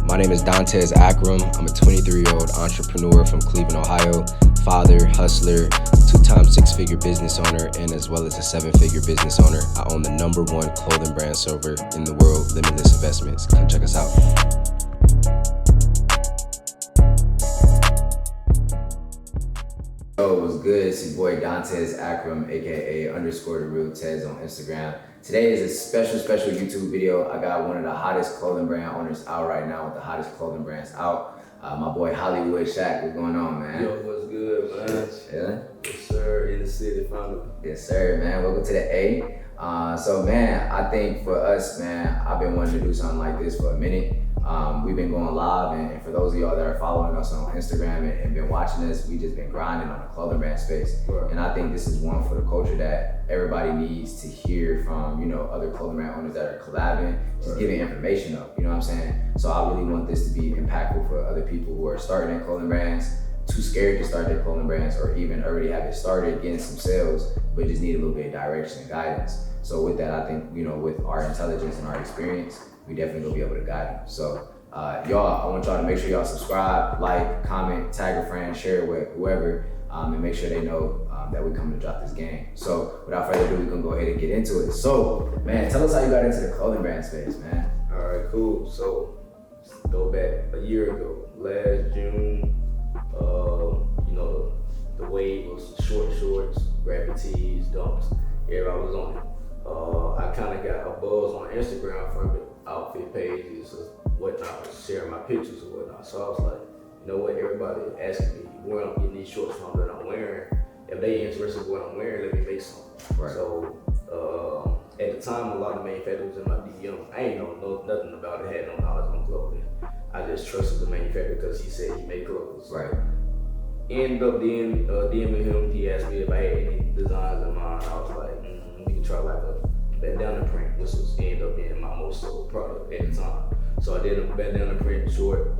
My name is Dantes Akram. I'm a 23-year-old entrepreneur from Cleveland, Ohio. Father, hustler, 2-time 6-figure business owner, and as well as a 7-figure business owner. I own the #1 clothing brand server in the world, Limitless Investments. Come check us out. Yo, what's good? It's your boy Dantes Akram, aka _the_real_Tez on Instagram. Today is a special YouTube video. I got one of the hottest clothing brand owners out right now, with the hottest clothing brands out. My boy HollywoodShack. What's going on, man? Yo, what's good, man? Yeah? Yes, sir. In the city, finally. Yes, sir, man. Welcome to the A. So, man, I think for us, man, I've been wanting to do something like this for a minute. We've been going live, and for those of y'all that are following us on Instagram and been watching us, we just been grinding on the clothing brand space. Right. And I think this is one for the culture that everybody needs to hear from, other clothing brand owners that are collabing, just giving information up, you know what I'm saying? So I really want this to be impactful for other people who are starting their clothing brands, too scared to start their clothing brands, or even already have it started, getting some sales, but just need a little bit of direction and guidance. So with that, I think, with our intelligence and our experience, we definitely gonna be able to guide them. So y'all, I want y'all to make sure y'all subscribe, like, comment, tag a friend, share it with whoever, and make sure they know that we come to drop this game. So without further ado, we're gonna go ahead and get into it. So, man, tell us how you got into the clothing brand space, man. All right, cool. So, go back a year ago, last June, the wave was short shorts, graphic tees, dunks. Everybody was on it. I kind of got a buzz on Instagram from it, outfit pages and whatnot, sharing my pictures and whatnot. So I was like, you know what, everybody asking me where I'm getting these shorts from that I'm wearing. If they interested in what I'm wearing, let me make some. Right. So at the time, a lot of manufacturers in my DM, I ain't know nothing about it, had no knowledge on clothing. I just trusted the manufacturer because he said he made clothes. Right. Ended up DMing him. He asked me if I had any designs in mind. I was like, we can try like a bandana print, which was ended up being my most sold product at the time. So I did a bandana print short,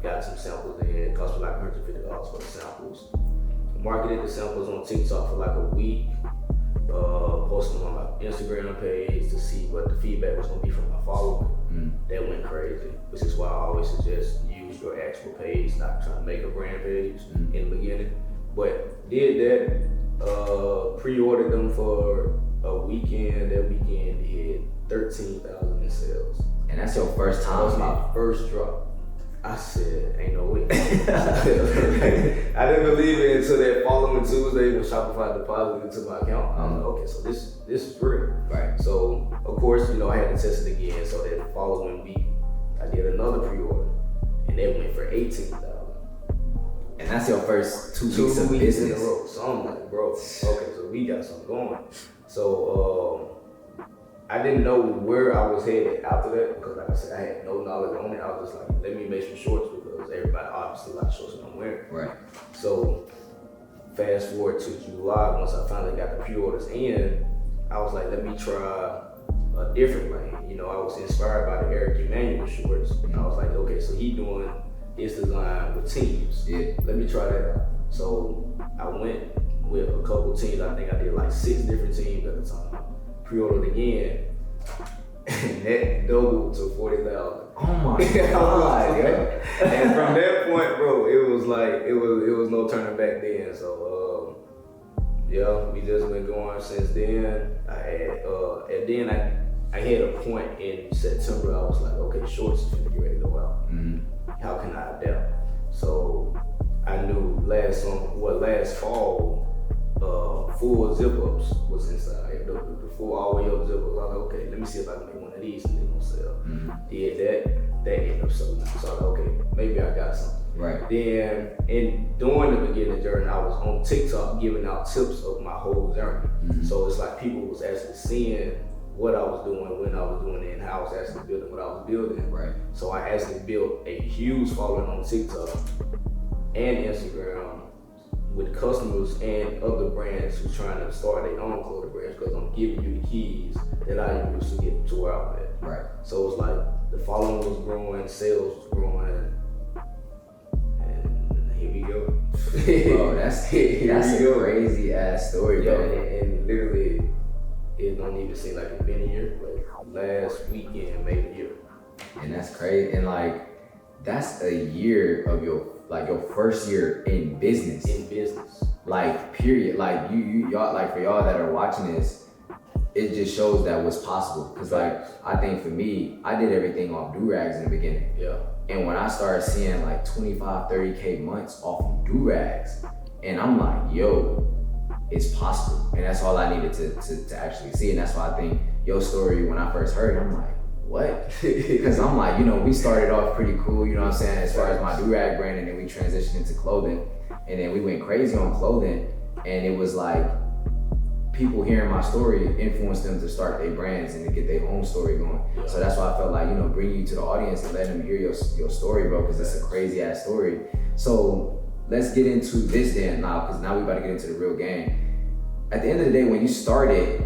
got some samples in. It cost me like $150 for the samples. Marketed the samples on TikTok for like a week. Posted them on my Instagram page to see what the feedback was gonna be from my following. That went crazy, which is why I always suggest use your actual page, not trying to make a brand page in the beginning. But did that, pre-ordered them for a weekend. That weekend did 13,000 in sales. And that's your first time? That was my first drop. I said, ain't no way. I didn't believe it until that following Tuesday when Shopify deposited into my account. I was like, okay, so this is real. Right. So of course, I had to test it again. So that following week, I did another pre-order, and that went for 18,000. And that's your first 2 2 weeks of weeks business in a row. So I'm like, bro, okay, so we got something going. So I didn't know where I was headed after that because, like I said, I had no knowledge on it. I was just like, let me make some shorts because everybody obviously likes shorts that I'm wearing. Right. So fast forward to July, once I finally got the pre-orders in, I was like, let me try a different lane. I was inspired by the Eric Emanuel shorts. And I was like, okay, so he doing his design with teams. Yeah. Let me try that out. So I went with a couple teams. I think I did like 6 different teams at the time. Pre-ordered again, and that doubled to 40,000. Oh my God, yeah. And from that point, bro, it was like it was no turning back then. So we just been going since then. I had a point in September. I was like, okay, shorts is gonna get ready to go out. How can I adapt? So I knew last fall, full zip-ups was inside. The full all the way up zip-ups. I was like, okay, let me see if I can make one of these and they're gonna sell. Did that ended up selling. So I was like, okay, maybe I got something. Right. Then, during the beginning journey, I was on TikTok giving out tips of my whole journey. So it's like people was actually seeing what I was doing, when I was doing it, and how I was actually building what I was building. Right. So I actually built a huge following on TikTok and Instagram with customers and other brands who's trying to start their own clothing brands because I'm giving you the keys that I use to get to where I'm at. Right. So it's like the following was growing, sales was growing, and here we go. Bro, that's a crazy ass story, bro. And literally, it don't even seem like it's been a year, but last weekend made a year. And that's crazy. And like, that's a year of your first year in business. Like, period. Like y'all, like for y'all that are watching this, it just shows that what's possible. Cause like, I think for me, I did everything off do-rags in the beginning. Yeah. And when I started seeing like 25, 30K months off of do-rags, and I'm like, yo, it's possible. And that's all I needed to actually see. And that's why I think your story, when I first heard it, I'm like, what? Because I'm like, you know, we started off pretty cool, you know what I'm saying, as far as my do-rag brand, and then we transitioned into clothing. And then we went crazy on clothing, and it was like, people hearing my story influenced them to start their brands and to get their own story going. Yeah. So that's why I felt like, you know, bringing you to the audience and letting them hear your story, bro, because it's a crazy ass story. So let's get into this then now, because now we about to get into the real game. At the end of the day, when you started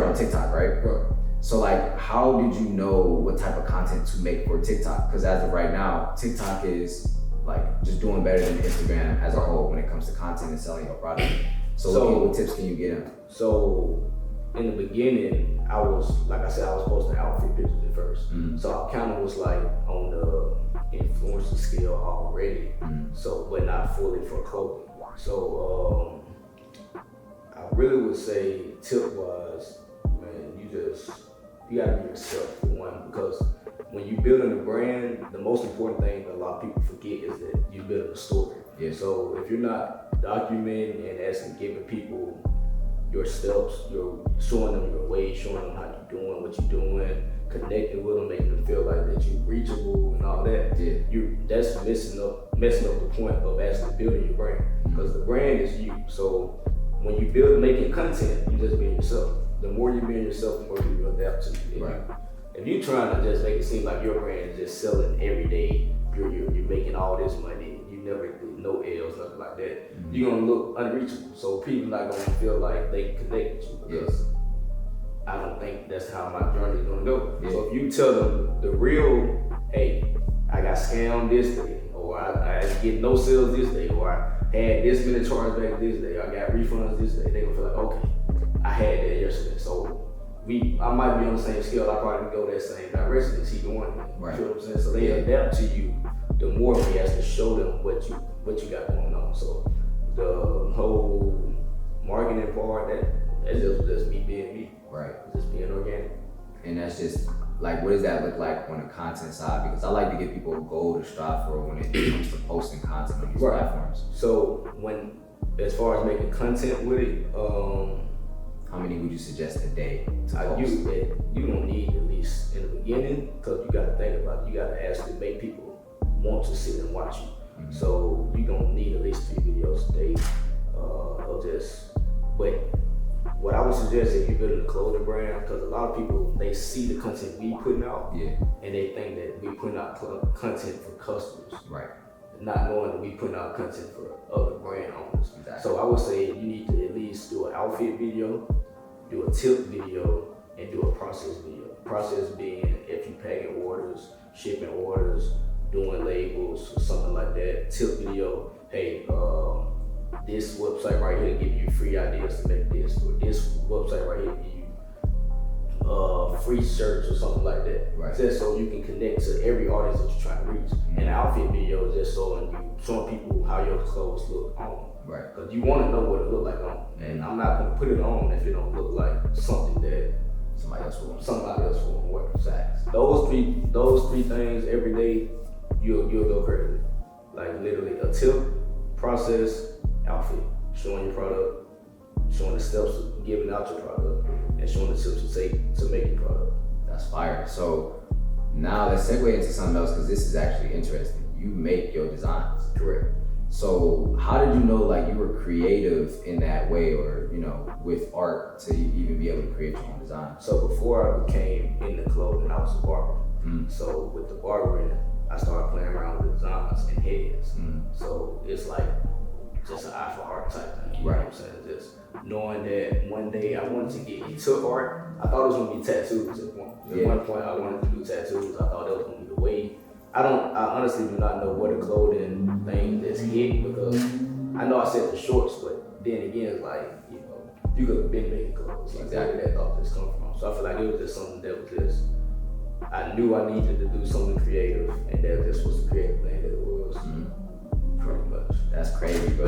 on TikTok, right? Bro. So like, how did you know what type of content to make for TikTok? Because as of right now, TikTok is like just doing better than Instagram as a whole when it comes to content and selling your product. So what tips can you get them? So in the beginning, I was posting outfit pictures at first. Mm-hmm. So I kind of was like on the influencer scale already. Mm-hmm. So, but not fully for clothing. So I really would say tip wise, man, you gotta be yourself for one, because when you building a brand, the most important thing that a lot of people forget is that you building a story. Yeah. So if you're not documenting and actually giving people your steps, you're showing them your way, showing them how you're doing, what you're doing, connecting with them, making them feel like that you're reachable and all that. Yeah. That's messing up the point of actually building your brand, because the brand is you. So when you build making content, you just being yourself. The more you being yourself, the more people adapt to you. Right. If you're trying to just make it seem like your brand is just selling every day, you're making all this money, you never do no L's, nothing like that, you're gonna look unreachable. So people not gonna feel like they can connect with you, because I don't think that's how my journey is gonna go. Yeah. So if you tell them the real, hey, I got scammed this day, or I get no sales this day, or I had this many chargebacks this day, I got refunds this day, they gonna feel like, okay, I had that yesterday. So I might be on the same scale, I probably go that same direction as he doing it. Right. You know what I'm saying? So they adapt to you the more we have to show them what you got going on. So the whole marketing part, that's just me being me. Right. Just being organic. And that's just like, what does that look like on the content side? Because I like to give people a goal to strive for when it comes to posting content on these platforms. So as far as making content with it, how many would you suggest a day to post? You don't need, at least in the beginning, because you got to think about it. You got to actually make people want to sit and watch you. Mm-hmm. So you don't need at least 3 videos a day of this. But what I would suggest if you're building a clothing brand, because a lot of people, they see the content we putting out, and they think that we putting out content for customers. Right. Not knowing that we putting out content for other brand owners. Exactly. So I would say you need to at least do an outfit video, do a tip video, and do a process video. Process being if you packing orders, shipping orders, doing labels, or something like that. Tip video, hey, this website right here give you free ideas to make this, or this website right here give you free shirts or something like that. Right. Just so you can connect to every audience that you're trying to reach. Mm-hmm. And the outfit video is just showing people how your clothes look on. Right. Because you want to know what it look like on. And I'm not gonna put it on if it don't look like something that somebody else will wear. Exactly. Those three things every day, you'll go crazy. Like literally a tip, process, outfit, showing your product, showing the steps of giving out your product, and showing the tips to take to make your product. That's fire. So now let's segue into something else, because this is actually interesting. You make your designs. Correct. So how did you know like you were creative in that way, or with art, to even be able to create your own design? So before I became in the clothing, I was a barber. Mm. So with the barbering, I started playing around with designs and heads. Mm. So it's like just an eye for art type thing. You know what I'm saying? Just knowing that one day I wanted to get into art. I thought it was gonna be tattoos at one point. At one point I wanted to do tattoos. I thought that was gonna be the way. I honestly do not know what a clothing thing that's hit, because I know I said the shorts, but then again, it's like, you could have been making clothes. Like, exactly. Where did that thought just come from? So I feel like it was just something that was just, I knew I needed to do something creative, and that this was the creative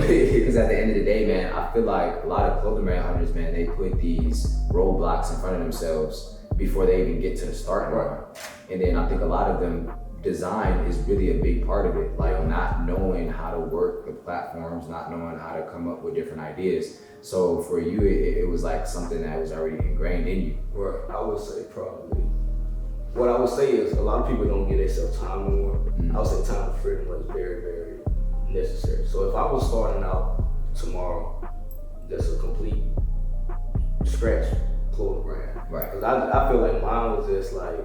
Because at the end of the day, man, I feel like a lot of clothing brand owners, man, they put these roadblocks in front of themselves before they even get to the start line. And then I think a lot of them, design is really a big part of it. Like not knowing how to work the platforms, not knowing how to come up with different ideas. So for you, it was like something that was already ingrained in you. Right, I would say probably. What I would say is a lot of people don't give themselves time anymore. I would say time for freedom was very, very necessary. So if I was starting out tomorrow, that's a complete scratch clothing brand. Right. Because I feel like mine was just like,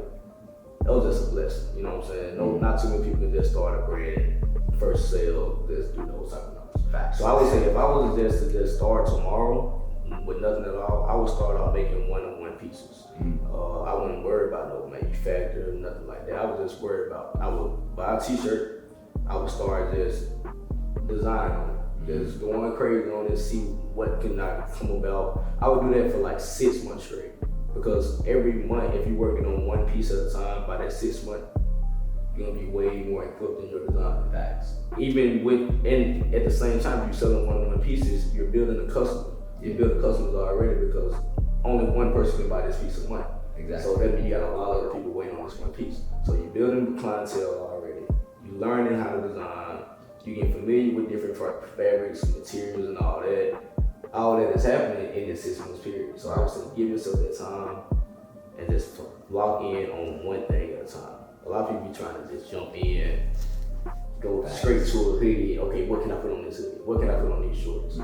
that was just a blessing, you know what I'm saying? No, not too many people can just start a brand, first sale, just do those type of numbers. Facts. So I would say if I was just to just start tomorrow with nothing at all, I would start out making one-on-one pieces. I wouldn't worry about no manufacturer, nothing like that. I would just worry about, I would buy a t-shirt, I would start just designing, just going crazy on it, see what can I come about. I would do that for like 6 months straight. Because every month, if you're working on one piece at a time, by that 6 months, you're gonna be way more equipped in your design. Facts. Even with, and at the same time, if you're selling one-on-one pieces, you're building a customer. You build customers already because only one person can buy this piece of one. Exactly. So that means you got a lot of other people waiting on this one piece. So you're building clientele already. You're learning how to design. You get familiar with different fabrics, materials, and all that. All that is happening in this 6 months period. So I would say give yourself that time and just lock in on one thing at a time. A lot of people be trying to just jump in, go straight to a hoodie. Okay, what can I put on this hoodie? What can I put on these shorts?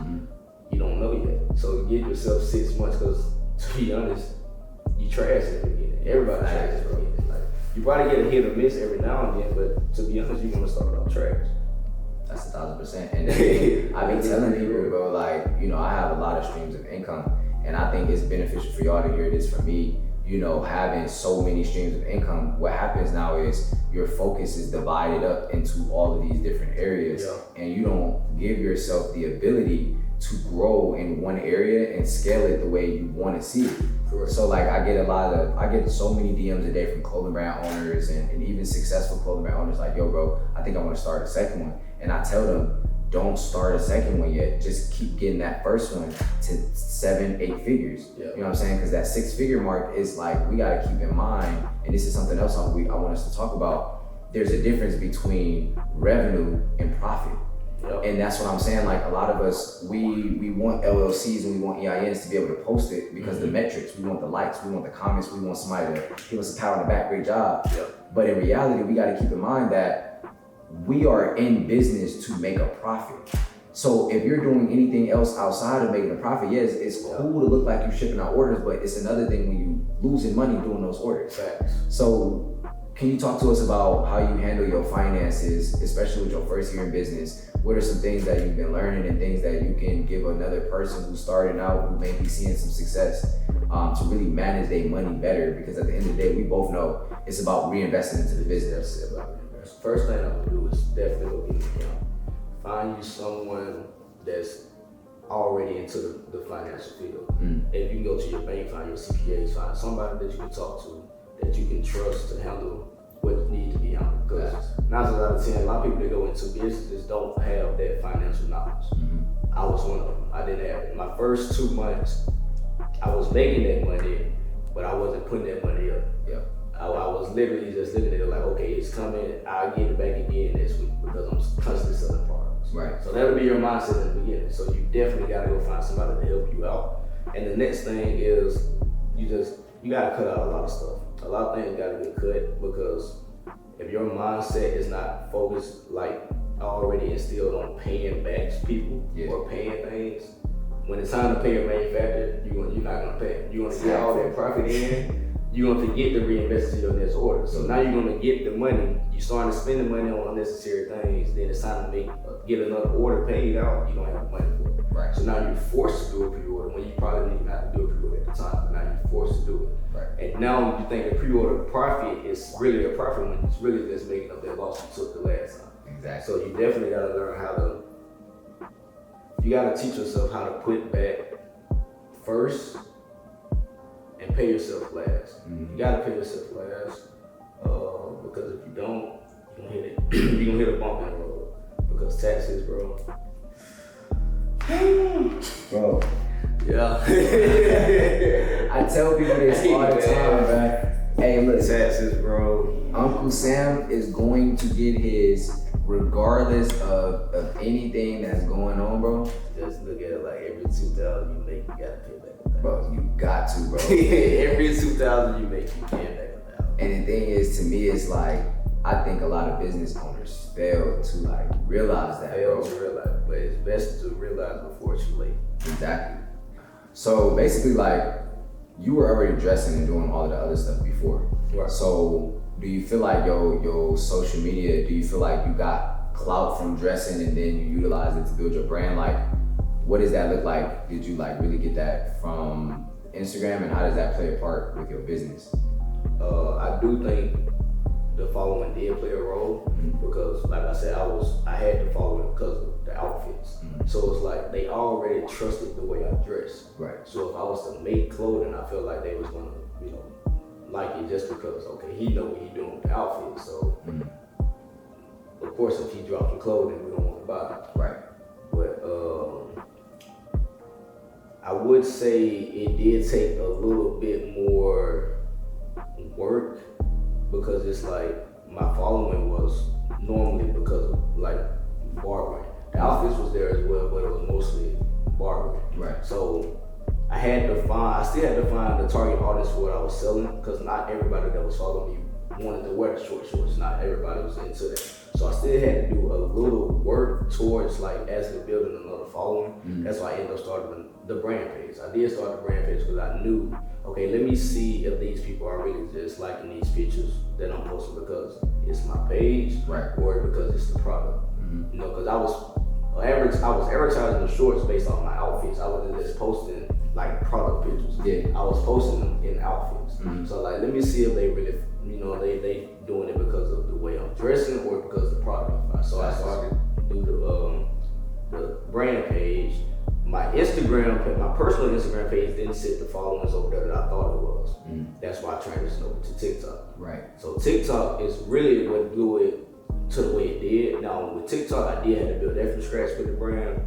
You don't know yet. So give yourself 6 months because to be honest, you trash in the beginning. Everybody trash in the beginning. Like, you probably get a hit or miss every now and then, but to be honest, you're gonna start off trash. That's 1,000%. And then I be telling people, bro, like, you know, I have a lot of streams of income, and I think it's beneficial for y'all to hear this from me. You know, having so many streams of income, what happens now is your focus is divided up into all of these different areas, and you don't give yourself the ability to grow in one area and scale it the way you want to see it. So like I get so many DMs a day from clothing brand owners and even successful clothing brand owners like, yo bro, I think I want to start a second one. And I tell them, don't start a second one yet. Just keep getting that first one to 7, 8 figures. You know what I'm saying? Because that 6-figure mark is like, we got to keep in mind, and this is something else I want us to talk about. There's a difference between revenue and profit. And that's what I'm saying. Like a lot of us, we want LLCs and we want EINs to be able to post it because the metrics, we want the likes, we want the comments, we want somebody to give us a pat on the back, great job. But in reality, we got to keep in mind that we are in business to make a profit. So if you're doing anything else outside of making a profit, yes, it's cool to look like you're shipping out orders, but it's another thing when you losing money doing those orders. So can you talk to us about how you handle your finances, especially with your first year in business? What are some things that you've been learning and things that you can give another person who's starting out, who may be seeing some success, to really manage their money better? Because at the end of the day, we both know it's about reinvesting into the business. First thing I would do is definitely go get an account. Find you someone that's already into the financial field. If you can go to your bank, find your CPAs, find somebody that you can talk to, that you can trust to handle what needs to be handled. Because 9 times out of 10, a lot of people that go into businesses don't have that financial knowledge. I was one of them. I didn't have it. My first 2 months, I was making that money, but I wasn't putting that money up. I was literally just looking at it like, okay, it's coming, I'll get it back again next week because I'm constantly selling products. So that'll be your mindset in the beginning. So you definitely gotta go find somebody to help you out. And the next thing is you gotta cut out a lot of stuff. A lot of things gotta get cut because if your mindset is not focused, like already instilled on paying back people or paying things, when it's time to pay your manufacturer, you're not gonna pay. You're gonna get all that profit in, you're gonna forget to reinvest in your next order. So now you're gonna get the money, you're starting to spend the money on unnecessary things, then it's time to get another order paid out, you don't have the money for it. So now you're forced to do a pre-order when you probably didn't even have to do a pre-order at the time, but now you're forced to do it. And now you think a pre-order profit is really a profit when it's really just making up that loss you took the last time. So you definitely gotta learn you gotta teach yourself how to put back first and pay yourself last. You gotta pay yourself last because if you don't, you're gonna hit a bump in the road. Because taxes, bro, Bro. Yeah. I tell people this all the time, man. Hey, look. Taxes, bro. Uncle Sam is going to get his regardless of anything that's going on, bro. Just look at it like every 2,000 you make, you gotta pay back. Bro, you got to, bro. Every 2,000 you make, you pay back 1,000. And the thing is, to me, it's like, I think a lot of business owners fail to like realize that, Fail bro. to realize, but it's best to realize before it's too late. Exactly. So basically, like, you were already dressing and doing all of the other stuff before. Right. So do you feel like your social media, do you feel like you got clout from dressing and then you utilize it to build your brand? Like, what does that look like? Did you like really get that from Instagram, and how does that play a part with your business? I do think the following did play a role because, like I said, I had to follow it because of the outfits. So it's like they already trusted the way I dress. Right. So if I was to make clothing, I feel like they was gonna, like it just because, okay, he know what he doing with the outfit. So of course, if he dropped the clothing, we don't want to buy it. Right. But I would say it did take a little bit more work because it's like my following was normally because of like barbering. The outfits was there as well, but it was mostly barbering. Right. So I still had to find the target audience for what I was selling because not everybody that was following me wanted to wear the short shorts. Not everybody was into that. So I still had to do a little work towards like actually building another following. That's why I ended up starting the brand page. I did start the brand page because I knew, okay, let me see if these people are really just liking these pictures that I'm posting because it's my page, right, or because it's the product. Because I was advertising the shorts based on my outfits. I wasn't just posting like product pictures. Yeah. I was posting them in outfits. So like, let me see if they really, they doing it because of the way I'm dressing or because of the product. So I started to do the brand page. My personal Instagram page didn't sit the followings over there that I thought it was. That's why I transitioned over to TikTok. Right. So TikTok is really what blew it to the way it did. Now with TikTok, I did have to build that from scratch with the brand.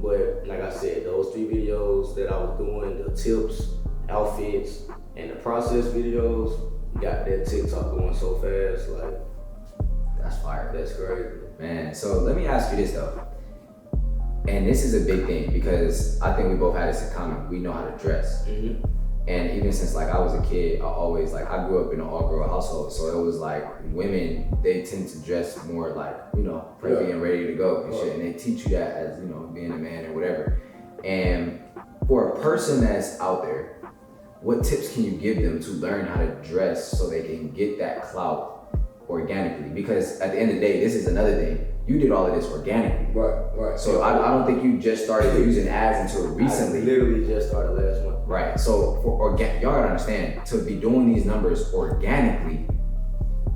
But like I said, those 3 videos that I was doing, the tips, outfits, and the process videos, got that TikTok going so fast. Like, that's fire. That's crazy. Man, so let me ask you this though. And this is a big thing because I think we both had this in common. We know how to dress. And even since like I was a kid, I grew up in an all-girl household. So it was like women, they tend to dress more like, pretty and ready to go and shit. And they teach you that as, being a man or whatever. And for a person that's out there, what tips can you give them to learn how to dress so they can get that clout organically? Because at the end of the day, this is another thing. You did all of this organically. Right. So I don't think you just started using ads until recently. I literally just started last month. Right. So for y'all gotta understand, to be doing these numbers organically,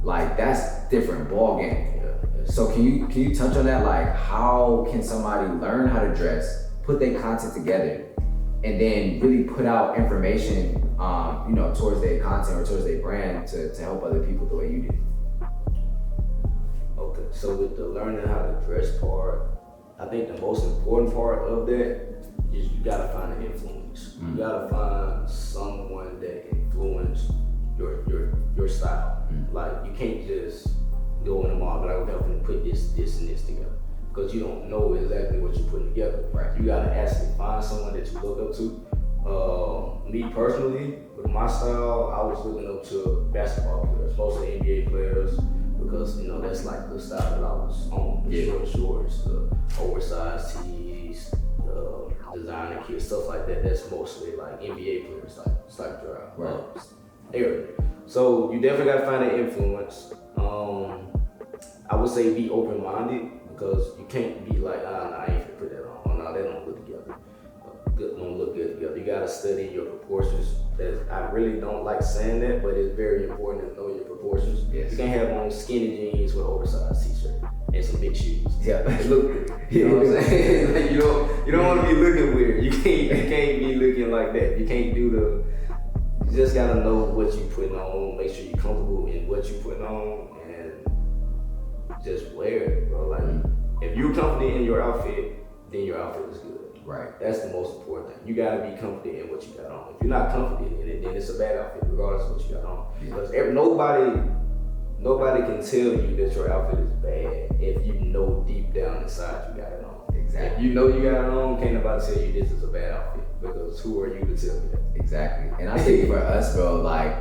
like that's different ball game. Yeah. So can you touch on that? Like, how can somebody learn how to dress, put their content together, and then really put out information, towards their content or towards their brand to help other people the way you did? Okay, so with the learning how to dress part, I think the most important part of that is you gotta find an influence. You gotta find someone that influence your style. Like, you can't just go in the mall and be like, okay, I'm gonna put this, and this together. Because you don't know exactly what you're putting together. Right. You gotta actually find someone that you look up to. Me personally, with my style, I was looking up to basketball players, mostly NBA players, because that's like the style that I was on. The short shorts, the oversized tees, the designer kits, stuff like that. That's mostly like NBA players, like drive area. So you definitely gotta find an influence. I would say be open-minded, because you can't be like, I ain't gonna put that on. No, that don't look together. Don't look good together. You gotta study your proportions. I really don't like saying that, but it's very important to know your proportions. Yes. You can't have on skinny jeans with oversized t-shirt and some big shoes. Yeah. It look good. You know what I'm saying? Like, you don't want to be looking weird. You can't be looking like that. You can't do you just gotta know what you putting on. Make sure you're comfortable in what you putting on, and just wear it, bro. Like, if you're confident in your outfit, then your outfit is good. Right. That's the most important thing. You gotta be confident in what you got on. If you're not confident in it, then it's a bad outfit, regardless of what you got on. Because nobody can tell you that your outfit is bad if you know deep down inside you got it on. Exactly. If you know you got it on, can't nobody tell you this is a bad outfit. Because who are you to tell me that? Exactly. And I think for us, bro, like,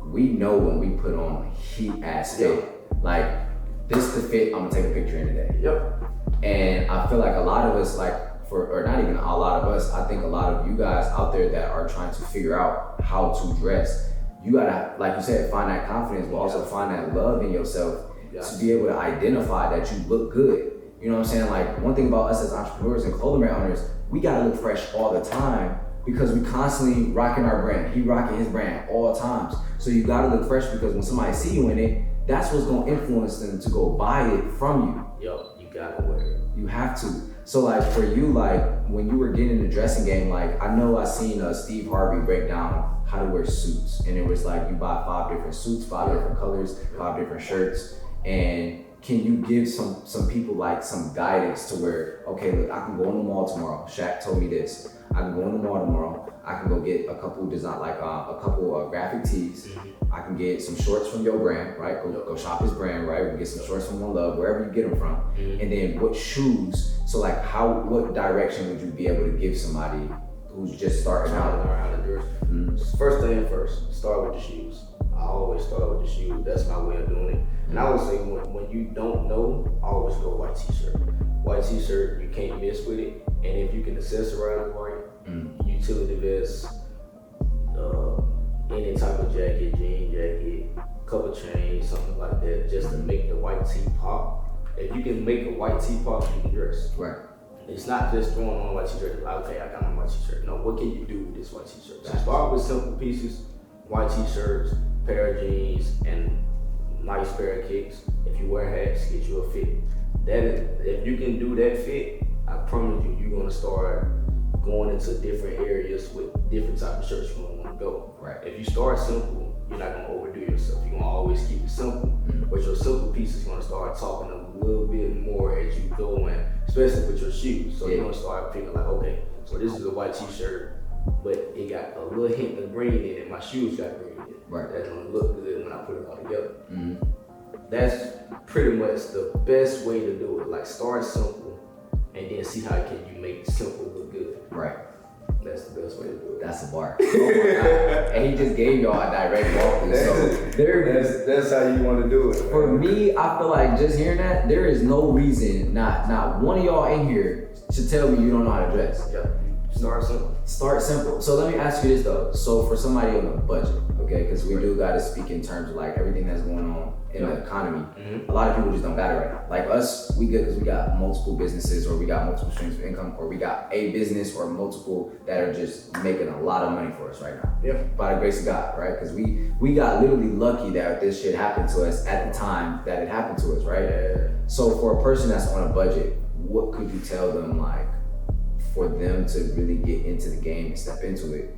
we know when we put on heat ass fit. Like, this the fit I'm gonna take a picture in today. Yep. And I feel like a lot of us, like, or not even a lot of us, I think a lot of you guys out there that are trying to figure out how to dress, you gotta, like you said, find that confidence, but also find that love in yourself to be able to identify that you look good. You know what I'm saying? Like, one thing about us as entrepreneurs and clothing brand owners, we gotta look fresh all the time because we constantly rocking our brand. He rocking his brand all times. So you gotta look fresh because when somebody see you in it, that's what's gonna influence them to go buy it from you. Yo, you gotta wear it. You have to. So like for you, like when you were getting in the dressing game, like I know I seen Steve Harvey break down how to wear suits, and it was like you buy 5 different suits, 5 different colors, 5 different shirts, and can you give some people like some guidance to where, okay, look, I can go in the mall tomorrow. Shaq told me this. I can go in the mall tomorrow. I can go get a couple design, like a couple graphic tees. I can get some shorts from your brand, right? Go shop his brand, right? We can get some shorts from One Love, wherever you get them from. And then what shoes? So like what direction would you be able to give somebody who's just starting out? Learn how to dress. First thing first, start with the shoes. I always start with the shoes. That's my way of doing it. And I would say when you don't know, always go white t-shirt. White t-shirt, you can't mess with it. And if you can accessorize it right, utility vest, any type of jacket, jean jacket, couple chains, something like that, just to make the white tee pop. If you can make a white tee pop, you can dress. Right. It's not just throwing on a white t-shirt, like, okay, I got my white t-shirt. No, what can you do with this white t-shirt? So start with simple pieces, white t-shirts, pair of jeans, and nice pair of kicks. If you wear hats, get you a fit. If you can do that fit, I promise you, you're gonna start going into different areas with different type of shirts you're gonna wanna go. Right. If you start simple, you're not gonna overdo yourself. You're gonna always keep it simple, but your simple piece is gonna start talking a little bit more as you go in, especially with your shoes. So you're gonna start thinking like, okay, so this is a white t-shirt, but it got a little hint of green in it. My shoes got green in it. Right. That's gonna look good when I put it all together. That's pretty much the best way to do it. Like start simple and then see how can you make simple look good. Right. That's the best way to do it. That's a bar. Oh my God. And he just gave y'all a direct walkthrough. So that's how you want to do it. Man. For me, I feel like just hearing that, there is no reason, not one of y'all in here should tell me you don't know how to dress. Yeah. Start simple. Start simple. So let me ask you this though. So for somebody on a budget, okay, because we do gotta speak in terms of like everything that's going on in the economy. A lot of people just don't got it right. Like us, we good because we got multiple businesses or we got multiple streams of income or we got a business or multiple that are just making a lot of money for us right now. Yeah. By the grace of God, right? Because we got literally lucky that this shit happened to us at the time that it happened to us, right? Yeah. So for a person that's on a budget, what could you tell them like for them to really get into the game and step into it?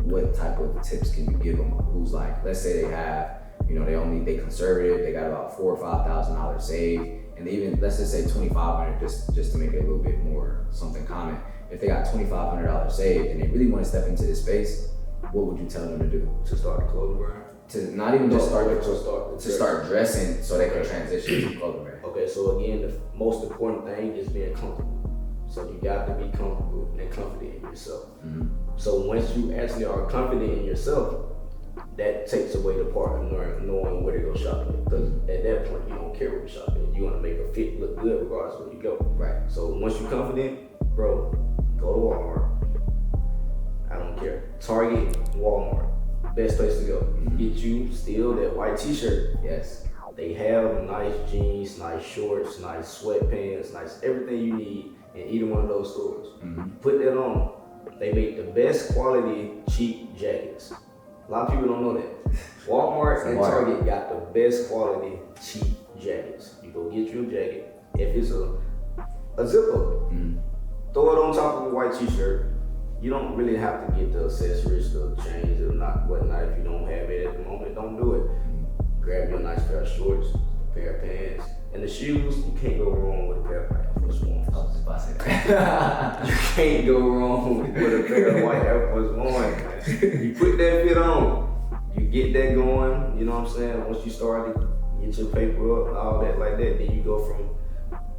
What type of tips can you give them? Who's like, let's say they have, you know, they conservative, they got about $4,000 or $5,000 saved, and they even, let's just say $2,500 just to make it a little bit more something common. If they got $2,500 saved and they really want to step into this space, what would you tell them to do? To start a clothing brand? To not even just start dressing so they can transition to clothing brand. Okay, so again, the most important thing is being comfortable. So you got to be comfortable and confident in yourself. So once you actually are confident in yourself, that takes away the part of knowing where to go shopping. Because at that point, you don't care where you shop at. You want to make a fit look good regardless of where you go. Right. So once you're confident, bro, go to Walmart. I don't care. Target, Walmart, best place to go. Get you still that white t-shirt. Yes. They have nice jeans, nice shorts, nice sweatpants, nice everything you need in either one of those stores. Put that on. They make the best quality cheap jackets. A lot of people don't know that. Walmart and Target got the best quality cheap jackets. You go get you a jacket. If it's a zipper, throw it on top of a white t-shirt. You don't really have to get the accessories, the chains, or whatnot. If you don't have it at the moment, don't do it. Grab your nice pair of shorts, a pair of pants, and the shoes. You can't go wrong with a pair of pants. Which one? I say that. You can't go wrong with a pair of white Air Force One, man. You put that fit on, you get that going, you know what I'm saying? Once you start to get your paper up, all that like that, then you go from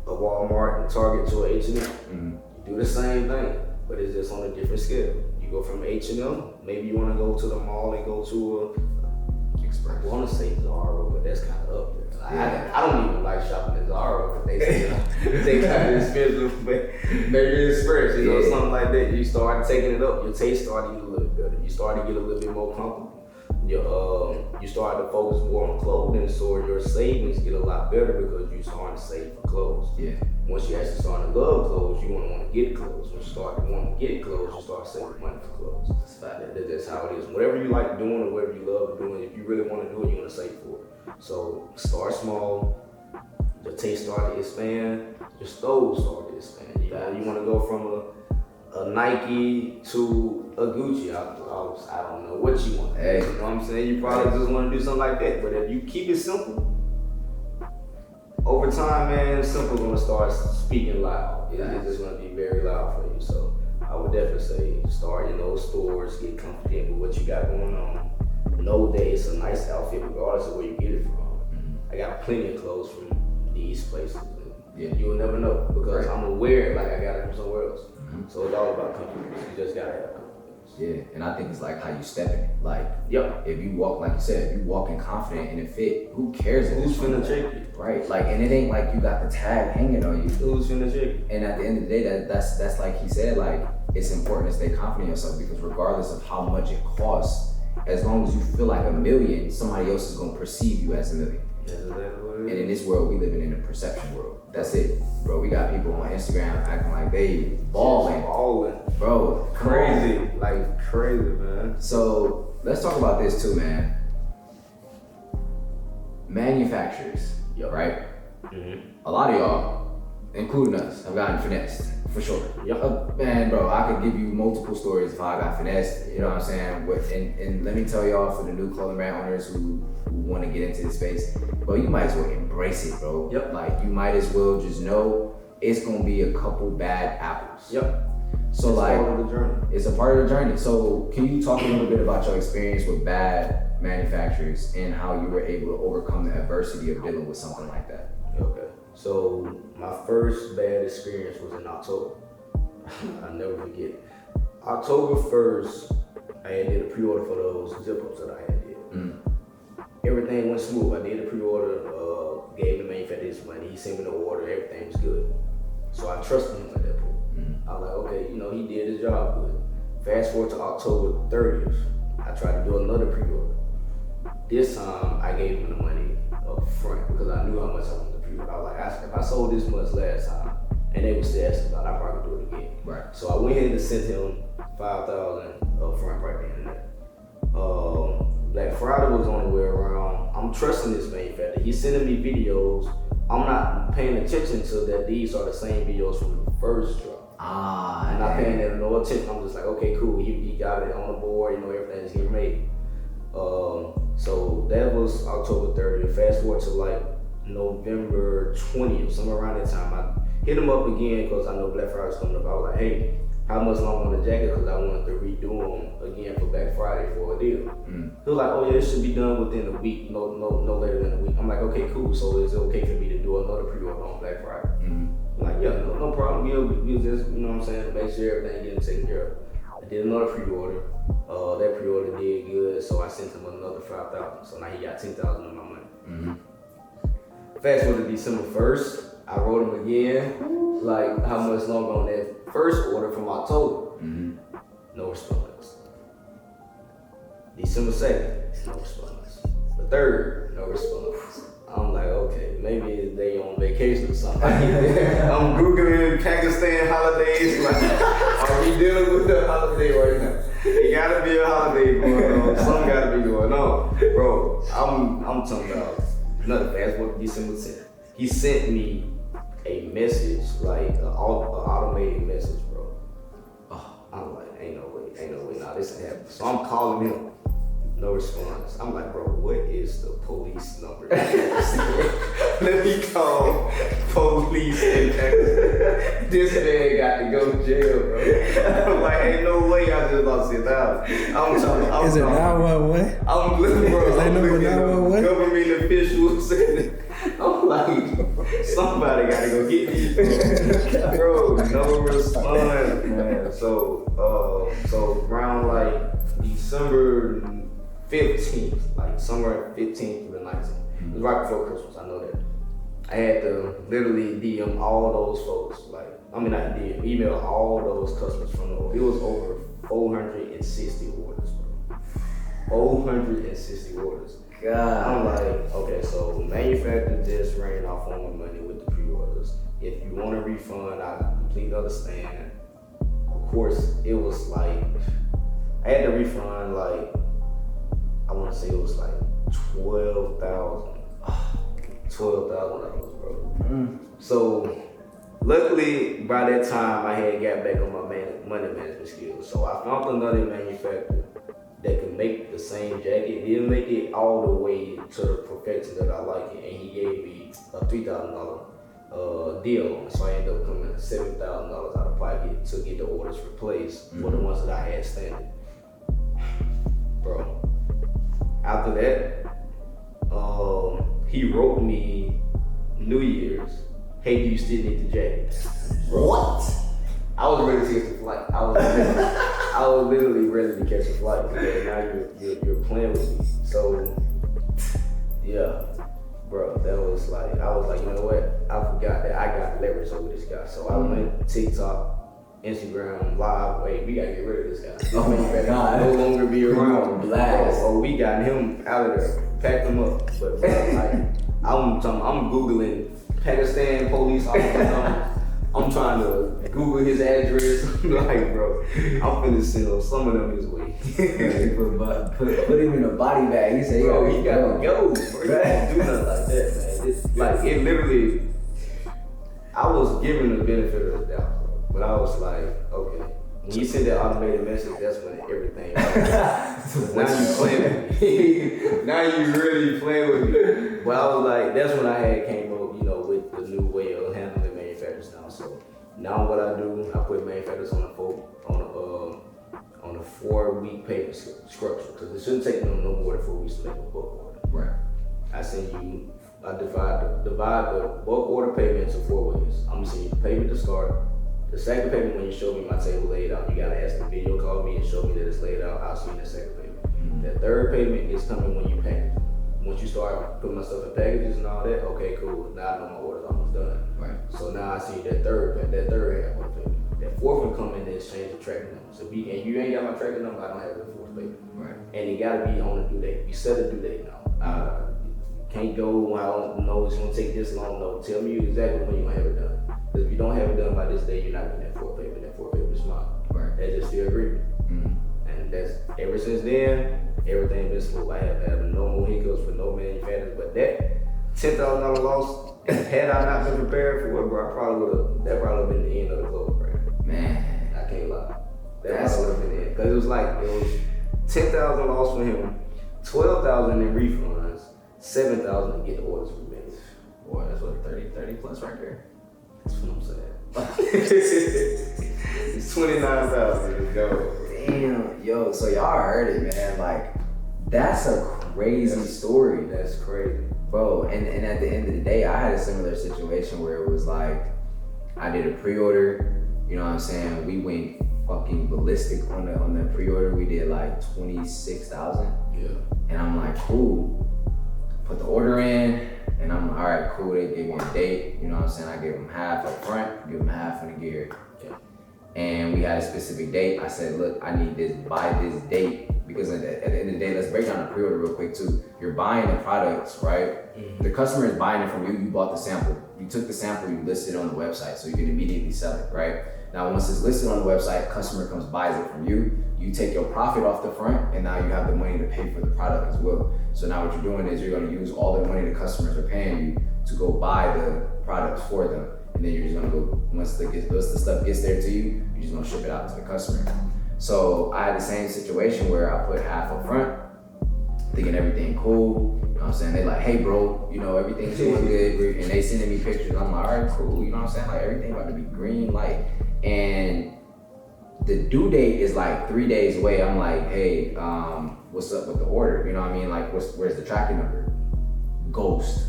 a Walmart and Target to a H&M. You do the same thing, but it's just on a different scale. You go from H&M, maybe you want to go to the mall and go to I want to say Zara, but that's kind of up there. Yeah. I don't even like shopping at Zara, but they say they kind of expensive, but maybe it's fresh, you know, something like that. You start taking it up, your taste started to get a little better. You start to get a little bit more comfortable. You start to focus more on clothing, so your savings get a lot better because you start to save for clothes. Yeah. Once you actually start to love clothes, you want to get clothes. When you start to want to get clothes, you start saving money for clothes. That's how it is. Whatever you like doing or whatever you love doing, if you really want to do it, you're going to save for it. So start small. Your taste start to expand. Your stores start to expand. You want to go from a Nike to a Gucci. I don't know what you want. Hey. You know what I'm saying? You probably just want to do something like that. But if you keep it simple, over time, man, simple gonna start speaking loud. It's just gonna be very loud for you. So I would definitely say start in those stores, get comfortable with what you got going on. Know that it's a nice outfit regardless of where you get it from. I got plenty of clothes from these places. Yeah. You'll never know because I'm aware like I got it from somewhere else. So it's all about confidence. You just gotta have confidence. Yeah, and I think it's like how you step in it. Like, Yep. if you walk, like you said, if you walking confident in a fit, who cares? Who's finna check you? Right, like, and it ain't like you got the tag hanging on you. Who's finna check you? And at the end of the day, that's like he said, like, it's important to stay confident in yourself because regardless of how much it costs, as long as you feel like $1 million, somebody else is gonna perceive you as $1 million. That's exactly what it is. And in this world, we living in a perception world. That's it, bro. We got people on Instagram acting like they balling, bro. Crazy, like crazy, man. So let's talk about this too, man. Manufacturers, right? A lot of y'all, including us, have gotten finessed, for sure. Man, bro, I could give you multiple stories of how I got finessed, you know what I'm saying? And let me tell y'all, for the new clothing brand owners who want to get into this space, bro, you might as well embrace it, bro. Like, you might as well just know it's gonna be a couple bad apples. So it's like, part of the journey. It's a part of the journey. So can you talk a little bit about your experience with bad manufacturers and how you were able to overcome the adversity of dealing with something like that? Okay. So my first bad experience was in October. I'll never forget. October 1st, I had did a pre-order for those zip-ups that I had did. Everything went smooth. I did a pre-order, gave the manufacturer his money, he sent me the order, everything was good. So I trusted him at that point. I was like, okay, he did his job good. Fast forward to October 30th, I tried to do another pre-order. This time, I gave him the money up front because I knew how much I wanted to pre-order. I was like, if I sold this much last time, and they were still asking about it, I probably do it again. Right. So I went ahead and sent him $5,000 up front right then and there. Black Friday was on the way around. I'm trusting this manufacturer. He's sending me videos. I'm not paying attention to that these are the same videos from the first drop. I'm not paying that no attention. I'm just like, okay, cool. He got it on the board. Everything's getting made. So that was October 30th. Fast forward to like November 20th, somewhere around that time. I hit him up again because I know Black Friday's coming up. I was like, hey, how much longer on the jacket? Because I wanted to redo them again for Black Friday for a deal. He was like, oh yeah, it should be done within a week, no later than a week. I'm like, okay, cool. So is it okay for me to do another pre-order on Black Friday? I'm like, yeah, no problem. We'll just, you know what I'm saying, make sure everything getting taken care of. I did another pre-order. That pre-order did good, so I sent him another $5,000. So now he got $10,000 of my money. Fast forward to December 1st, I wrote him again, like how much longer on that first order from October. No response. December 2nd, no response. The 3rd, no response. I'm like, okay, maybe they on vacation or something. I'm Googling Pakistan holidays. Like, are we dealing with the holiday right now? It gotta be a holiday going on. Something gotta be going on. Bro, I'm talking about another fast forward to December 10th. He sent me a message, like an automated message, bro. I'm like, ain't no way, nah, this ain't happening. So I'm calling him, no response. I'm like, bro, what is the police number? Let me call police in Pakistan. This man got to go to jail, bro. I'm like, ain't no way I just lost $6,000. Is it 911? I'm looking, bro. Is that number 911? Government officials. I'm like, somebody got to go get me. Bro, no response, man. So around like December 15th, like somewhere 15th through the 19th. It was right before Christmas, I know that. I had to literally DM all those folks, not DM, email all those customers from it was over 460 orders, bro. 460 orders. God. I'm like, okay, so manufacturer just ran off on my money with the pre-orders. If you want a refund, I completely understand. Of course, it was like, I had to refund I want to say it was like $12,000, bro. So luckily by that time I had got back on my money management skills. So I found another manufacturer that could make the same jacket. He didn't make it all the way to the perfection that I like it, and he gave me a $3,000 deal. So I ended up coming $7,000 out of pocket to get the orders replaced for the ones that I had standing. Bro. After that, he wrote me New Year's, hey, do you still need the jacket? What? I was ready to catch a flight. I was literally ready to catch a flight because now you're playing with me. So, yeah, bro, that was like, I was like, you know what? I forgot that I got leverage over this guy. So I went TikTok, Instagram, Live. Wait, we gotta get rid of this guy. Oh my God. No longer be around. Blast. Oh, we got him out of there. Packed him up. But I'm Googling Pakistan police officer. I'm trying to Google his address. Like, bro, I'm finna send some of them his way. put him in a body bag. He said, bro, he gotta go. Bro. He can't do nothing like that, man. It's like, it literally, I was given the benefit of the doubt, bro. But I was like, okay. When you send that automated message, that's when everything. Now you playing with me. Now you really playing with me. But I was like, that's when I came up, with the new way of handling manufacturers now. So now what I do, I put manufacturers on a 4-week payment structure because it shouldn't take them no more than 4 weeks to make a bulk order. Right. I divide the bulk order payment into 4 ways. I'm gonna send you the payment to start. The second payment, when you show me my table laid out, you gotta ask the video call me and show me that it's laid out. I'll see you in the second payment. Mm-hmm. The third payment is coming when you package. Once you start putting my stuff in packages and all that, okay, cool. Now I know my order's almost done. Right. So now I see that third half of the payment. That fourth one come in and exchange the tracking number. So you ain't got my tracking number, I don't have the fourth payment. Right. And it gotta be on the due date. You set a due date now. Can't go, I don't know it's gonna take this long. No, tell me exactly when you're gonna have it done. Because if you don't have it done by this day, you're not getting that fourth payment. That fourth payment is mine. Right. That's just the agreement. Mm-hmm. And that's, ever since then, everything been smooth. I have had no more hiccups for no manufacturers. But that $10,000 loss, had I not been prepared for it, bro, that probably would have been the end of the clothes brand. Man, I can't lie. That probably would have been the end. Because it was $10,000 loss for him, $12,000 in refunds, $7,000 to get the orders remitted. Boy, that's what, 30 plus right there? That's what I'm saying. It's $29,000 to go. Damn, yo, so y'all heard it, man. Like, that's a crazy story. That's crazy. Bro, and at the end of the day, I had a similar situation where it was like, I did a pre-order, you know what I'm saying? We went fucking ballistic on the pre-order. We did like 26,000. Yeah. And I'm like, cool. Put the order in, and I'm all right, cool. They gave me a date, you know what I'm saying? I gave them half up front, give them half on the gear. Yeah. And we had a specific date. I said, look, I need this by this date. Because at the end of the day, let's break down the pre-order real quick too. You're buying the products, right? Mm-hmm. The customer is buying it from you. You bought the sample. You took the sample, you listed it on the website, so you can immediately sell it, right? Now, once it's listed on the website, customer comes, buys it from you. You take your profit off the front, and now you have the money to pay for the product as well. So now what you're doing is you're gonna use all the money the customers are paying you to go buy the products for them. And then you're just gonna go, once the stuff gets there to you, you're just gonna ship it out to the customer. So I had the same situation where I put half up front. thinking everything cool. You know what I'm saying? They like, hey bro, you know, everything's going good. And they sending me pictures. I'm like, all right, cool. You know what I'm saying? Like everything about to be green light. And the due date is like 3 days away. I'm like, hey, what's up with the order? You know what I mean? Like, where's the tracking number? Ghost.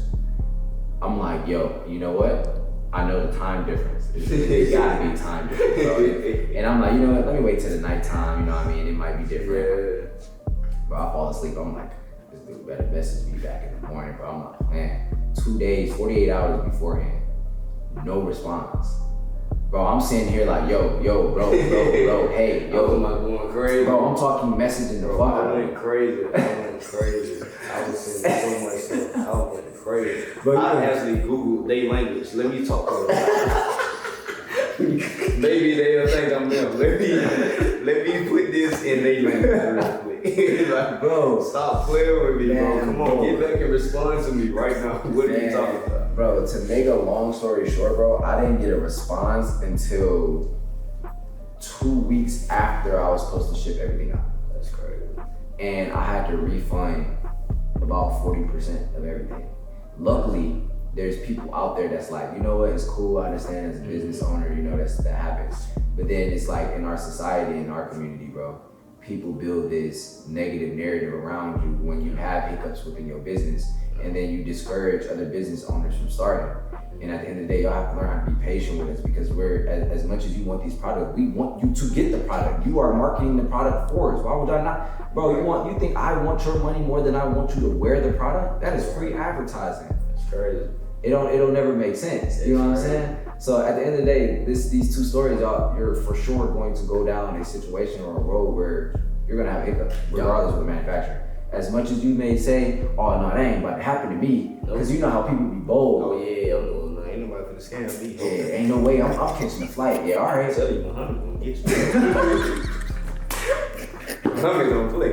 I'm like, yo, you know what? I know the time difference. It's gotta be time difference, bro. And I'm like, you know what? Let me wait till the nighttime. You know what I mean? It might be different. Bro, I fall asleep. I'm like, this dude better message me back in the morning, bro. I'm like, man, 2 days, 48 hours beforehand, no response. Bro, I'm sitting here like, yo, bro, hey, yo. I'm going crazy. Bro, I'm talking messaging the fuck out I of went crazy. I was sending so much stuff. I went crazy. But I actually Googled their language. Let me talk to them. Maybe they'll think I'm them. Let me put this in their language real quick. Like, bro, stop playing with me, man, bro. Come on, get back and respond to me right now. What are you talking about? Bro, to make a long story short, bro, I didn't get a response until 2 weeks after I was supposed to ship everything out. That's crazy. And I had to refund about 40% of everything. Luckily, there's people out there that's like, you know what, it's cool, I understand as a business owner, you know, that happens. But then it's like in our society, in our community, bro, people build this negative narrative around you when you have hiccups within your business, and then you discourage other business owners from starting. And at the end of the day, y'all have to learn how to be patient with us, because we're, as much as you want these products, we want you to get the product. You are marketing the product for us. Why would I not? Bro, you think I want your money more than I want you to wear the product? That is free advertising. That's crazy. It'll never make sense. You know what I'm saying? So at the end of the day, these two stories, y'all, you're for sure going to go down a situation or a road where you're gonna have hiccups, regardless of the manufacturer. As much as you may say, oh no, that ain't about to happen to me, because you know how people be bold. Oh yeah, no, ain't nobody finna scam me. Yeah, ain't no way, I'm catching a flight. Yeah, all right. I tell you, Muhammad gonna get you. Muhammad gonna play.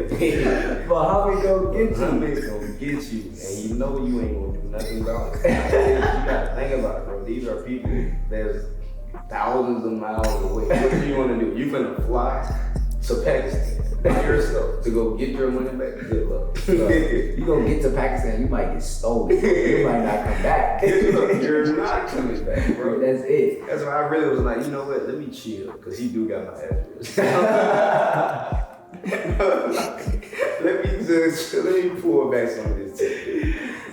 But how we gonna get you? Muhammad gonna get you, and you know you ain't gonna do nothing about it. You gotta think about it, bro. These are people that's thousands of miles away. What do you wanna do? You finna fly to Pakistan by yourself to go get your money back? Good luck. You gonna get to Pakistan, you might get stolen. You might not come back. You're not coming back, bro. That's it. That's why I really was like, you know what? Let me chill, cause he do got my address. let me pull back some of this tip.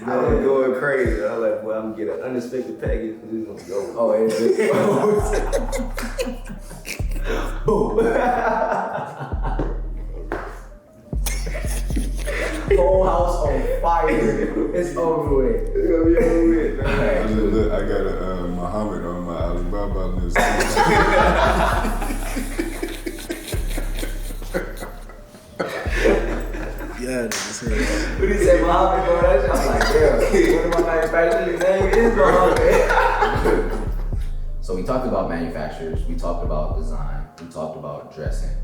I was going crazy. I was like, well, I'm gonna get an unexpected package and it's gonna go. Oh, it's just boom. Whole house on fire. It's over with. It's gonna be over with, man. Look, I got a Muhammad on my Alibaba list. Yeah, that's it. When he said Muhammad, bro, that shit, I'm like, yeah, one of my manufacturers' name is Muhammad. So we talked about manufacturers, we talked about design, we talked about dressing.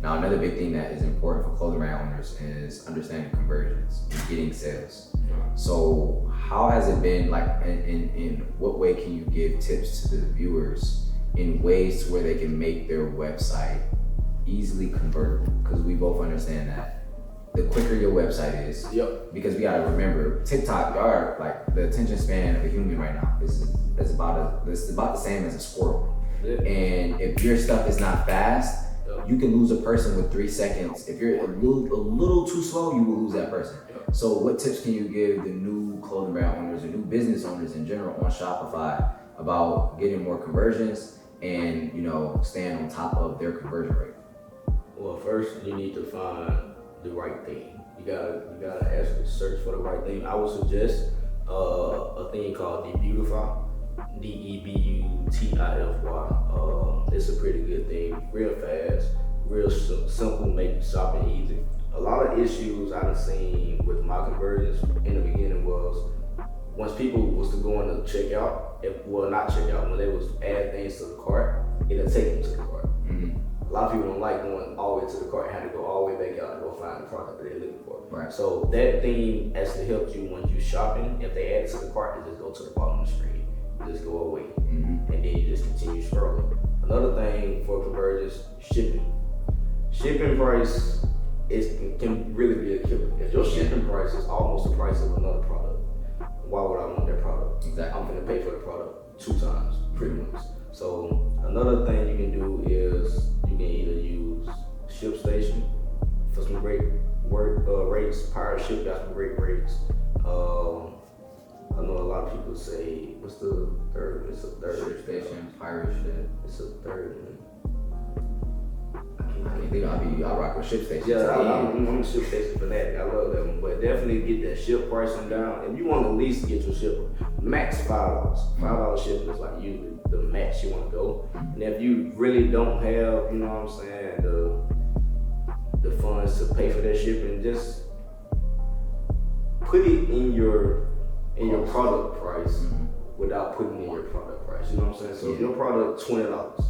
Now another big thing that is important for clothing brand owners is understanding conversions and getting sales. So how has it been, like, in what way can you give tips to the viewers in ways to where they can make their website easily convertible? Because we both understand that the quicker your website is, because we gotta remember, TikTok, y'all are like the attention span of a human right now. This is about the same as a squirrel. And if your stuff is not fast, you can lose a person with 3 seconds. If you're a little too slow, you will lose that person. So what tips can you give the new clothing brand owners or new business owners in general on Shopify about getting more conversions and, you know, staying on top of their conversion rate? Well, first you need to find the right thing. You gotta actually search for the right thing. I would suggest a thing called Debutify. DEBUTIFY. It's a pretty good thing. Real fast, real simple, make shopping easy. A lot of issues I've seen with my conversions in the beginning was once people was to go in to check out, not check out, when they was add things to the cart, it'll take them to the cart. Mm-hmm. A lot of people don't like going all the way to the cart and have to go all the way back out to go find the product that they're looking for. Right. So that thing actually helps you when you're shopping. If they add it to the cart, you just go to the bottom of the screen. You just go away. Mm-hmm. And then you just continue scrolling. Another thing for conversions, shipping. Shipping price it can really be a killer. If your shipping price is almost the price of another product, why would I want that product? Exactly. I'm gonna pay for the product 2 times, pretty much. So another thing you can do is you can either use ShipStation for some great rates. Pirate Ship got some great rates. I know a lot of people say, what's the third? It's a third. ShipStation, Pirate Ship. It's a third one. I can't think I rock with ShipStation. Yeah, I'm a ShipStation fanatic. I love that one, but definitely get that ship pricing down. If you want to at least get your shipper, max $5. $5 shipping is like usually the max you want to go. And if you really don't have, you know what I'm saying, the funds to pay for that shipping, just put it in your product price without putting in your product price. You know what I'm saying? So if your product $20,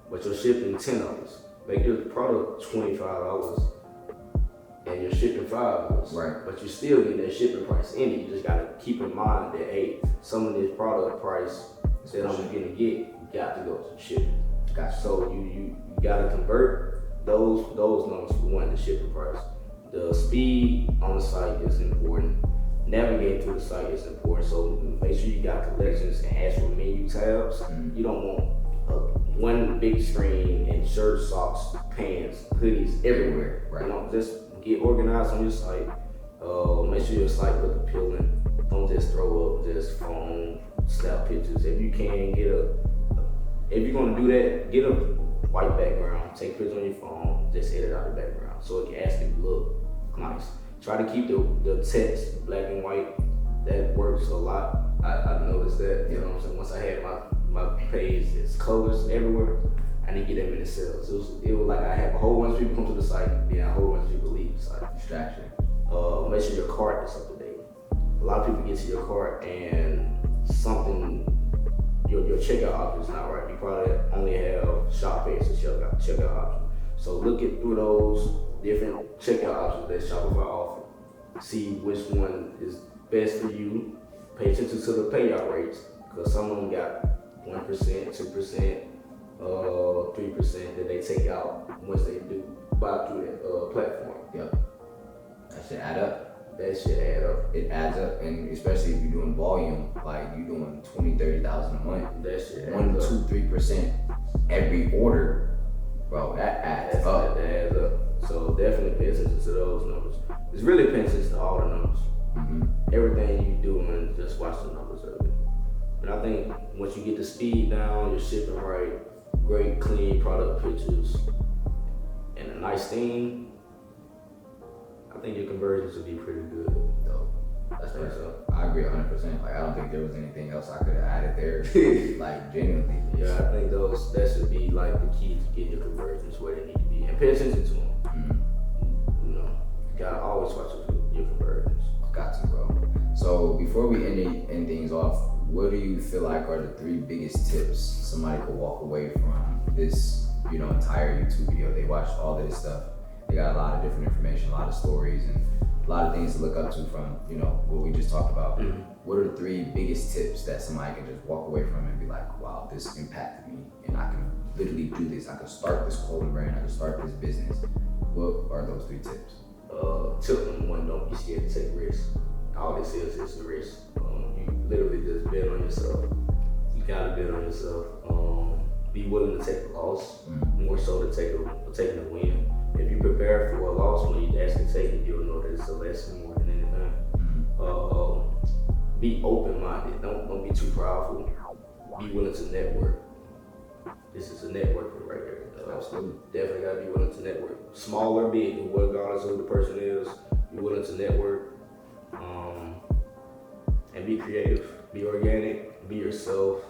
but your shipping $10. Make your product $25 and you're shipping $5. Right. But you still get that shipping price in it. You just gotta keep in mind that hey, some of this product price that I'm gonna get got to go to shipping. Gotcha. So you gotta convert those numbers for one, the shipping price. The speed on the site is important. Navigating through the site is important. So make sure you got collections and actual menu tabs. You don't want one big screen and shirts, socks, pants, hoodies everywhere. Right. You know, just get organized on your site. Make sure your site look appealing. Don't just throw up just phone snap pictures. If you can if you're gonna do that, get a white background. Take pictures on your phone. Just edit out the background so it can actually look nice. Try to keep the text black and white. That works a lot. I noticed that. You know what I'm saying? Once I had my page, it's colors everywhere. I didn't get them in the cells. It was like I have a whole bunch of people come to the site, then a whole bunch of people leave the site. Distraction. Make sure your cart is up to date. A lot of people get to your cart and something, your checkout option is not right. You probably only have shop page or checkout option. So look through those different checkout options that Shopify offer. See which one is best for you. Pay attention to the payout rates because some of them got 1%, 2%, 3% that they take out once they do buy through that platform. Yep. That should add up. That shit add up. It adds up, and especially if you're doing volume, like you're doing 20, 30,000 a month. That shit adds 1, up. 2, 3% every order, bro. That adds up. That adds up. So definitely pay attention to those numbers. It's really paying attention to all the numbers. Everything you doing, just watch the numbers of it. And I think once you get the speed down, your shipping right, great clean product pictures, and a nice theme, I think your conversions will be pretty good. Dope. That's right. So I agree 100%. Like I don't think there was anything else I could have added there. Like genuinely. Yeah, I think that should be like the key to get your conversions where they need to be, and pay attention to them. You know, you gotta always watch your conversions. Got to, bro. So before we end things off, what do you feel like are the 3 biggest tips somebody could walk away from this, entire YouTube video? They watched all of this stuff. They got a lot of different information, a lot of stories, and a lot of things to look up to from, what we just talked about. What are the 3 biggest tips that somebody can just walk away from and be like, wow, this impacted me, and I can literally do this. I can start this clothing brand. I can start this business. What are those 3 tips? Tip number 1, don't be scared to take risks. All this is a risk. You literally just bet on yourself. You gotta bet on yourself. Be willing to take a loss, more so to taking a win. If you prepare for a loss when you actually take it, you'll know that it's a lesson more than anything. Be open-minded. Don't be too prideful. Be willing to network. This is a networking right here. Absolutely. Definitely gotta be willing to network. Small or big, regardless of who the person is, be willing to network. And be creative. Be organic. Be yourself.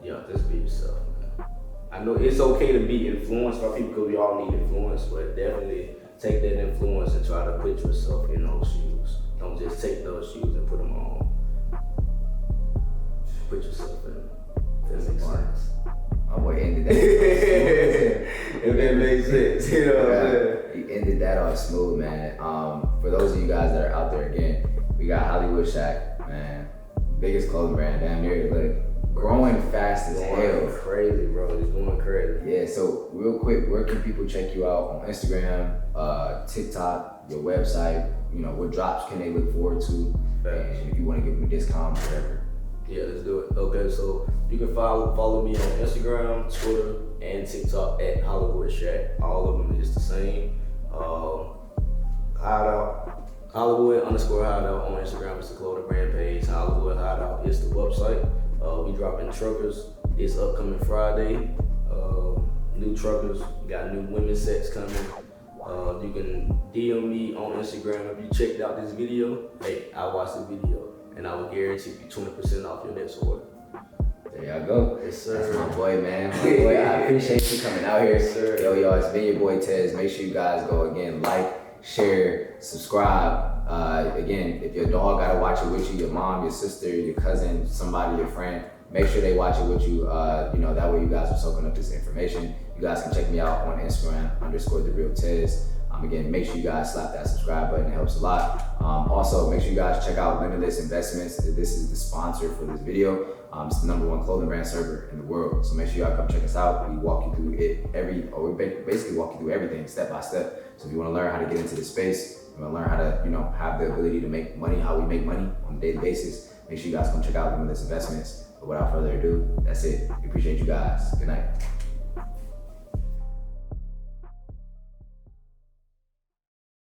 Yeah, just be yourself, man. I know it's okay to be influenced by people because we all need influence, but definitely take that influence and try to put yourself in those shoes. Don't just take those shoes and put them on. Put yourself in them. That makes sense. I'm gonna end that. If that makes sense, you know what I'm saying? You ended that on smooth, man. For those of you guys that are out there, again, we got HollywoodShack, man. Biggest clothing brand, damn near. Look, growing fast as Going hell. crazy, bro. It's going crazy. Yeah, so real quick, where can people check you out on Instagram, TikTok, your website? You know, what drops can they look forward to? And if you want to give them a discount, whatever. Yeah, let's do it. Okay, so you can follow me on Instagram, Twitter, and TikTok at HollywoodShack. All of them are just the same. Hideout, Hollywood_Hideout on Instagram is the clothing brand page. Hollywood Hideout is the website. We dropping truckers this upcoming Friday. New truckers, got new women's sets coming. You can DM me on Instagram if you checked out this video. Hey, I watched the video, and I will guarantee you 20% off your next order. There y'all go. Yes, sir. That's my boy, man. My boy, I appreciate you coming out here. Yes, sir. Yo, y'all, it's been your boy Tez. Make sure you guys go again, like, share, subscribe. Again, if your dog gotta watch it with you, your mom, your sister, your cousin, somebody, your friend, make sure they watch it with you. You know, that way you guys are soaking up this information. You guys can check me out on Instagram, _TheRealTez. Again, make sure you guys slap that subscribe button. It helps a lot. Also, make sure you guys check out Limitless Investments. This is the sponsor for this video. It's the #1 clothing brand server in the world. So make sure y'all come check us out. We walk you through it we basically walk you through everything step by step. So if you want to learn how to get into this space, you want to learn how to, you know, have the ability to make money, how we make money on a daily basis, make sure you guys come check out Limitless Investments. But without further ado, that's it. We appreciate you guys. Good night.